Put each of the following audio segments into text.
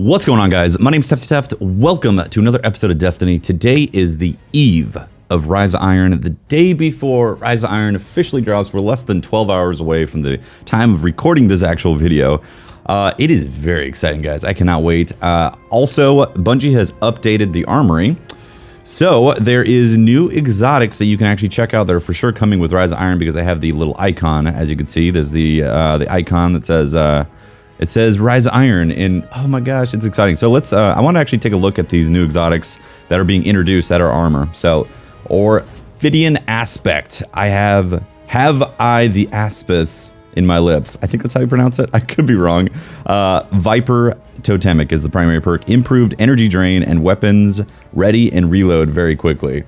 What's going on, guys? My name's Tefty. Welcome to another episode of Destiny. Today is the eve of Rise of Iron, the day before Rise of Iron officially drops. We're less than 12 hours away from the time of recording this actual video. It is very exciting, guys. I cannot wait. Also, Bungie has updated the Armory. So there is new exotics that you can actually check out that are for sure coming with Rise of Iron, because I have the little icon. As you can see, there's the icon that says it says Rise of Iron, and oh my gosh, it's exciting. So let's I want to actually take a look at these new exotics that are being introduced at our armor. So Orphidian Aspect. I have I the Aspis in my lips. I think that's how you pronounce it. I could be wrong. Viper Totemic is the primary perk. Improved energy drain and weapons ready and reload very quickly.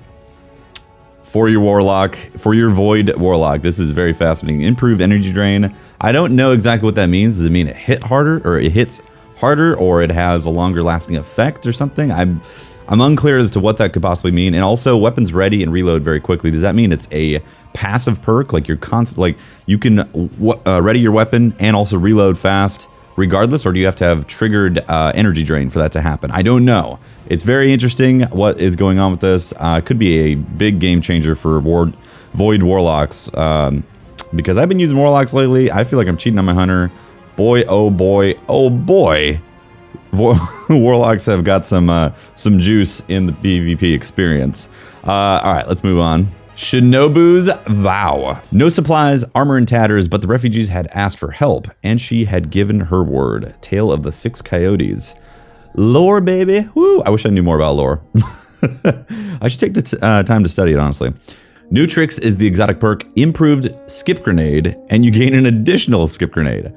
For your Warlock, for your Void Warlock, this is very fascinating. Improved energy drain. I don't know exactly what that means. Does it mean it hits harder, or it has a longer lasting effect or something? I'm unclear as to what that could possibly mean. And also, weapons ready and reload very quickly. Does that mean it's a passive perk, like you're you can ready your weapon and also reload fast regardless, or do you have to have triggered energy drain for that to happen? I don't know. It's very interesting what is going on with this. Could be a big game changer for Void Warlocks, because I've been using Warlocks lately. I feel like I'm cheating on my Hunter. Boy, oh boy, oh boy. Warlocks have got some juice in the PvP experience. All right, let's move on. Shinobu's Vow. No supplies, armor in tatters, but the refugees had asked for help, and she had given her word. Tale of the Six Coyotes. Lore, baby. Woo! I wish I knew more about lore. I should take the time to study it, honestly. New Tricks is the exotic perk. Improved Skip Grenade, and you gain an additional Skip Grenade.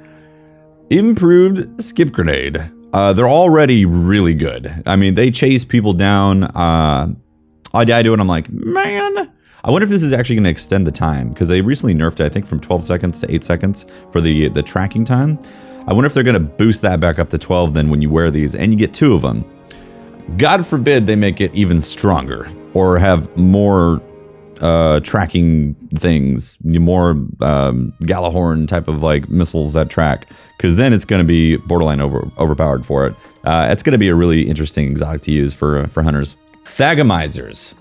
Improved Skip Grenade. They're already really good. I mean, they chase people down. I do it, I'm like, man. I wonder if this is actually going to extend the time, because they recently nerfed it, I think, from 12 seconds to 8 seconds for the tracking time. I wonder if they're going to boost that back up to 12 then when you wear these, and you get 2 of them. God forbid they make it even stronger, or have more tracking things, more Galahorn type of like missiles that track, because then it's going to be borderline overpowered for it. It's going to be a really interesting exotic to use for hunters. Thagamizers.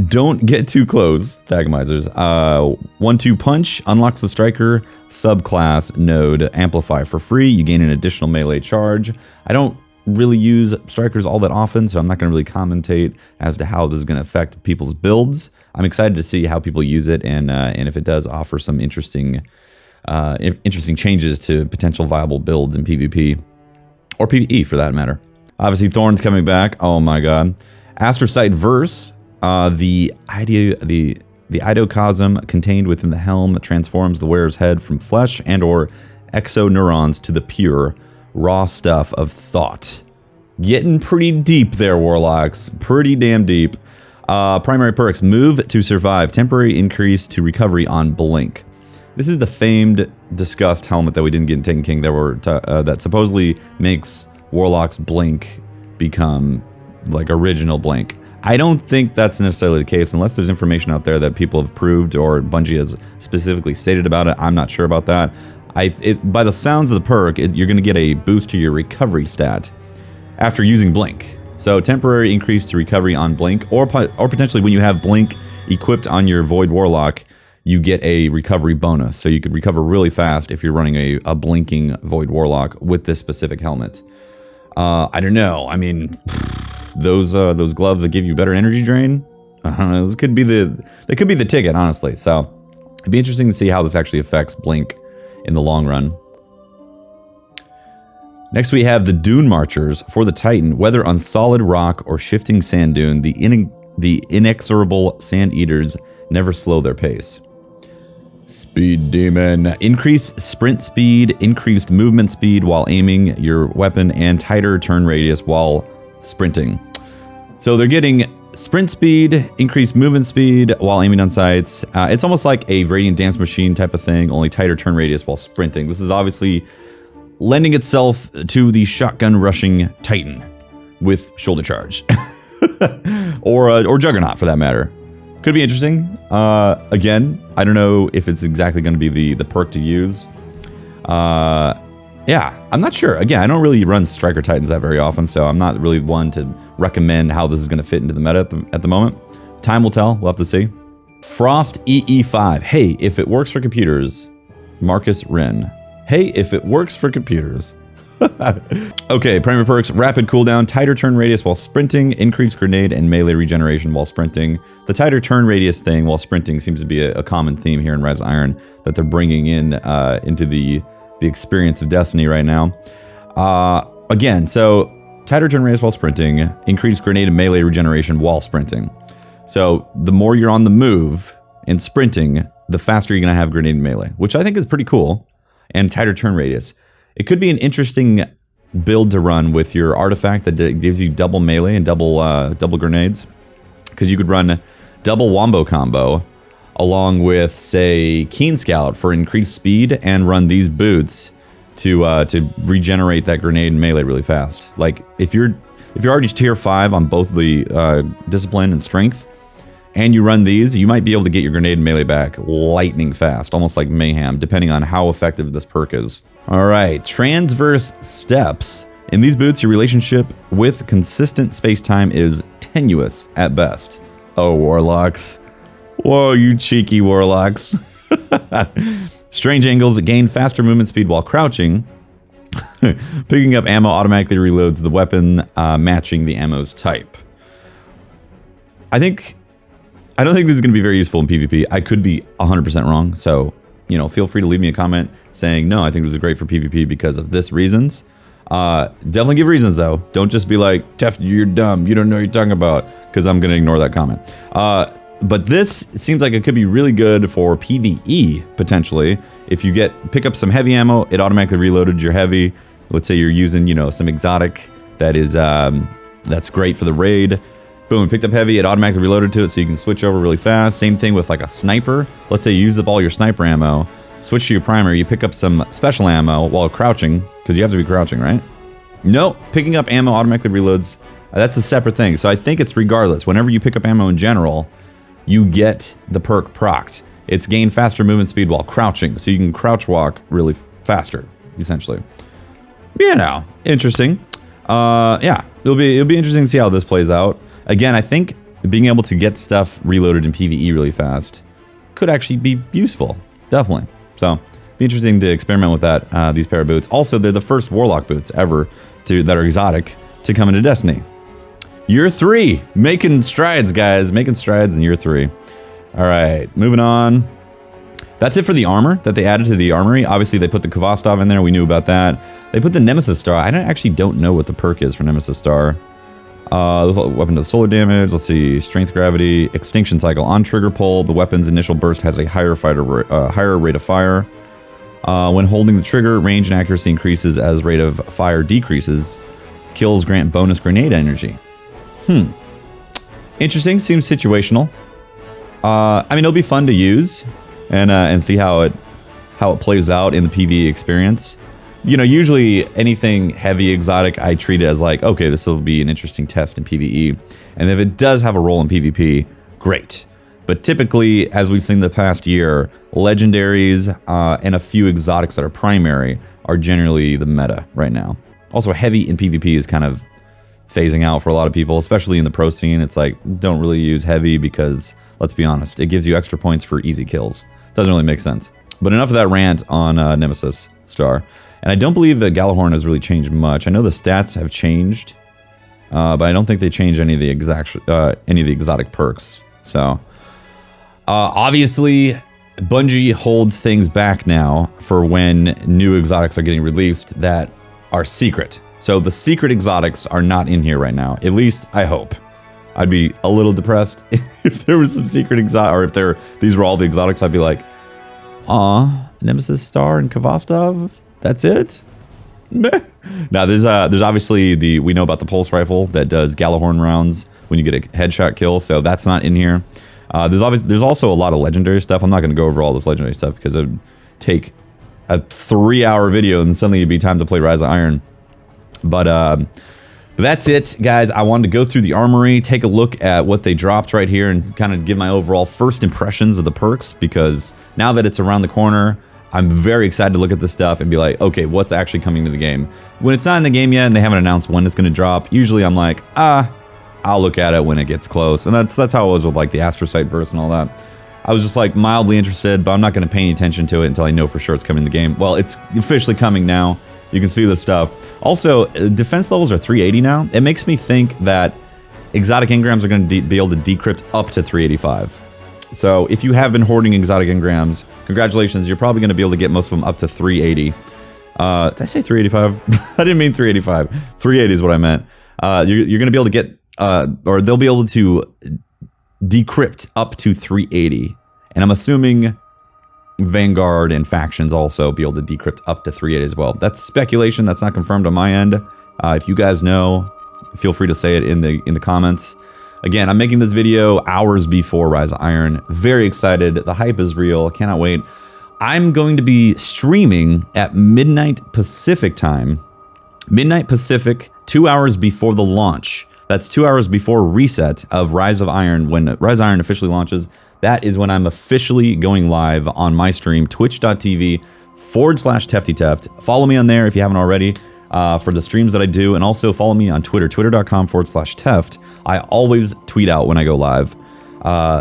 Don't get too close, Thagamizers. 1-2 punch unlocks the striker subclass node amplify for free. You gain an additional melee charge. I don't really use strikers all that often, so I'm not going to really commentate as to how this is going to affect people's builds. I'm excited to see how people use it, and if it does offer some interesting changes to potential viable builds in PvP or PvE for that matter. Obviously, Thorn's coming back. Oh my god. Astrocyte Verse. The idocosm contained within the helm transforms the wearer's head from flesh and or exoneurons to the pure, raw stuff of thought. Getting pretty deep there, Warlocks. Pretty damn deep. Primary perks. Move to survive. Temporary increase to recovery on blink. This is the famed, discussed helmet that we didn't get in Taken King that supposedly makes Warlock's blink become like original blink. I don't think that's necessarily the case, unless there's information out there that people have proved or Bungie has specifically stated about it. I'm not sure about that. By the sounds of the perk, you're going to get a boost to your recovery stat after using Blink. So temporary increase to recovery on Blink, or potentially when you have Blink equipped on your Void Warlock, you get a recovery bonus. So you could recover really fast if you're running a blinking Void Warlock with this specific helmet. I don't know. I mean, those gloves that give you better energy drain, I don't know, they could be the ticket, honestly. So it'd be interesting to see how this actually affects Blink in the long run. Next we have the Dune Marchers for the Titan. Whether on solid rock or shifting sand dune, the inexorable sand eaters never slow their pace. Speed Demon. Increased sprint speed, increased movement speed while aiming your weapon, and tighter turn radius while sprinting. So they're getting sprint speed, increased movement speed while aiming on sights. It's almost like a Radiant Dance Machine type of thing, only tighter turn radius while sprinting. This is obviously lending itself to the shotgun rushing Titan with shoulder charge. or Juggernaut for that matter. Could be interesting. Again, I don't know if it's exactly going to be the perk to use. Yeah, I'm not sure. Again, I don't really run Striker Titans that very often, so I'm not really one to recommend how this is going to fit into the meta at the moment. Time will tell. We'll have to see. Frost EE5. Hey, if it works for computers. Marcus Wren. Hey, if it works for computers. Okay, primary perks, rapid cooldown, tighter turn radius while sprinting, increased grenade and melee regeneration while sprinting. The tighter turn radius thing while sprinting seems to be a common theme here in Rise of Iron that they're bringing in into the experience of Destiny right now. Again, so tighter turn radius while sprinting, increased grenade and melee regeneration while sprinting. So the more you're on the move and sprinting, the faster you're going to have grenade and melee, which I think is pretty cool, and tighter turn radius. It could be an interesting build to run with your artifact that gives you double melee and double grenades, because you could run double wombo combo along with, say, Keen Scout for increased speed, and run these boots to regenerate that grenade and melee really fast. Like if you're already tier 5 on both the discipline and strength, and you run these, you might be able to get your grenade and melee back lightning fast, almost like mayhem, depending on how effective this perk is. All right, transverse steps. In these boots, your relationship with consistent space-time is tenuous at best. Oh, warlocks. Whoa, you cheeky warlocks. Strange angles gain faster movement speed while crouching. Picking up ammo automatically reloads the weapon, matching the ammo's type. I don't think this is going to be very useful in PvP. I could be 100% wrong, so, you know, feel free to leave me a comment saying, no, I think this is great for PvP because of this reasons. Definitely give reasons, though. Don't just be like, Tefty, you're dumb, you don't know what you're talking about, because I'm going to ignore that comment. But this seems like it could be really good for PvE, potentially. If you pick up some heavy ammo, it automatically reloaded your heavy. Let's say you're using, you know, some exotic that is, that's great for the raid. Boom, picked up heavy, it automatically reloaded to it so you can switch over really fast. Same thing with like a sniper. Let's say you use up all your sniper ammo, switch to your primary, you pick up some special ammo while crouching, because you have to be crouching, right? No, picking up ammo automatically reloads. That's a separate thing. So I think it's regardless. Whenever you pick up ammo in general, you get the perk procced. It's gain faster movement speed while crouching, so you can crouch walk really faster, essentially. You know, interesting. Yeah, it'll be interesting to see how this plays out. Again, I think being able to get stuff reloaded in PvE really fast could actually be useful, definitely. So, be interesting to experiment with that. These pair of boots. Also, they're the first Warlock boots ever that are exotic to come into Destiny. Year 3, making strides, guys, making strides in year 3. All right, moving on. That's it for the armor that they added to the Armory. Obviously, they put the Kvostov in there. We knew about that. They put the Nemesis Star. I actually don't know what the perk is for Nemesis Star. Weapon does solar damage. Let's see. Strength, gravity, extinction cycle. On trigger pull, the weapon's initial burst has a higher rate of fire. When holding the trigger, range and accuracy increases as rate of fire decreases. Kills grant bonus grenade energy. Interesting. Seems situational. I mean, it'll be fun to use and see how it plays out in the PvE experience. You know, usually anything heavy exotic, I treat it as like, okay, this will be an interesting test in PvE. And if it does have a role in PvP, great. But typically, as we've seen the past year, legendaries and a few exotics that are primary are generally the meta right now. Also, heavy in PvP is kind of phasing out for a lot of people, especially in the pro scene. It's like, don't really use heavy because, let's be honest, it gives you extra points for easy kills. Doesn't really make sense. But enough of that rant on Nemesis Star. And I don't believe that Gjallarhorn has really changed much. I know the stats have changed, but I don't think they changed any of the exotic perks. So, obviously, Bungie holds things back now for when new exotics are getting released that are secret. So the secret exotics are not in here right now. At least I hope. I'd be a little depressed if there was some secret exotic, or if these were all the exotics. I'd be like, aw, Nemesis Star and Kvostov. That's it? Meh. Now, there's obviously we know about the pulse rifle that does Gjallarhorn rounds when you get a headshot kill, so that's not in here. There's also a lot of legendary stuff. I'm not going to go over all this legendary stuff because it would take a 3-hour video and suddenly it'd be time to play Rise of Iron. But that's it, guys. I wanted to go through the Armory, take a look at what they dropped right here, and kind of give my overall first impressions of the perks, because now that it's around the corner, I'm very excited to look at this stuff and be like, okay, what's actually coming to the game? When it's not in the game yet and they haven't announced when it's going to drop, usually I'm like, I'll look at it when it gets close. And that's how it was with like the Astrocyte verse and all that. I was just like mildly interested, but I'm not going to pay any attention to it until I know for sure it's coming in the game. Well, it's officially coming now. You can see this stuff. Also, defense levels are 380 now. It makes me think that exotic engrams are going to be able to decrypt up to 385. So if you have been hoarding exotic engrams, congratulations, you're probably going to be able to get most of them up to 380. Did I say 385? I didn't mean 385. 380 is what I meant. You're going to be able to get, or they'll be able to decrypt up to 380. And I'm assuming Vanguard and factions also be able to decrypt up to 380 as well. That's speculation. That's not confirmed on my end. If you guys know, feel free to say it in the comments. Again, I'm making this video hours before Rise of Iron. Very excited. The hype is real. Cannot wait. I'm going to be streaming at midnight Pacific time. Midnight Pacific, 2 hours before the launch. That's 2 hours before reset of Rise of Iron. When Rise of Iron officially launches, that is when I'm officially going live on my stream, twitch.tv/TeftyTeft. Follow me on there if you haven't already. For the streams that I do, and also follow me on Twitter, twitter.com/Teft. I always tweet out when I go live.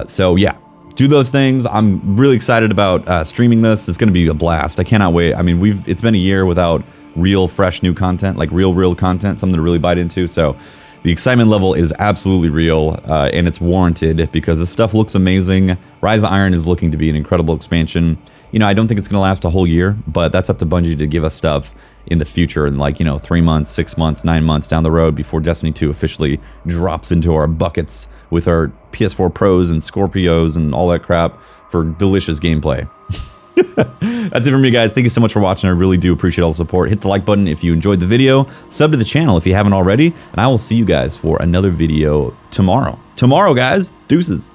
So yeah, do those things. I'm really excited about streaming this. It's going to be a blast. I cannot wait. I mean, it's been a year without real, fresh, new content, like real content, something to really bite into. So the excitement level is absolutely real, and it's warranted because this stuff looks amazing. Rise of Iron is looking to be an incredible expansion. You know, I don't think it's going to last a whole year, but that's up to Bungie to give us stuff in the future in like, 3 months, 6 months, 9 months down the road before Destiny 2 officially drops into our buckets with our PS4 Pros and Scorpios and all that crap for delicious gameplay. That's it for me, guys. Thank you so much for watching. I really do appreciate all the support. Hit the like button if you enjoyed the video. Sub to the channel if you haven't already. And I will see you guys for another video tomorrow. Tomorrow, guys. Deuces.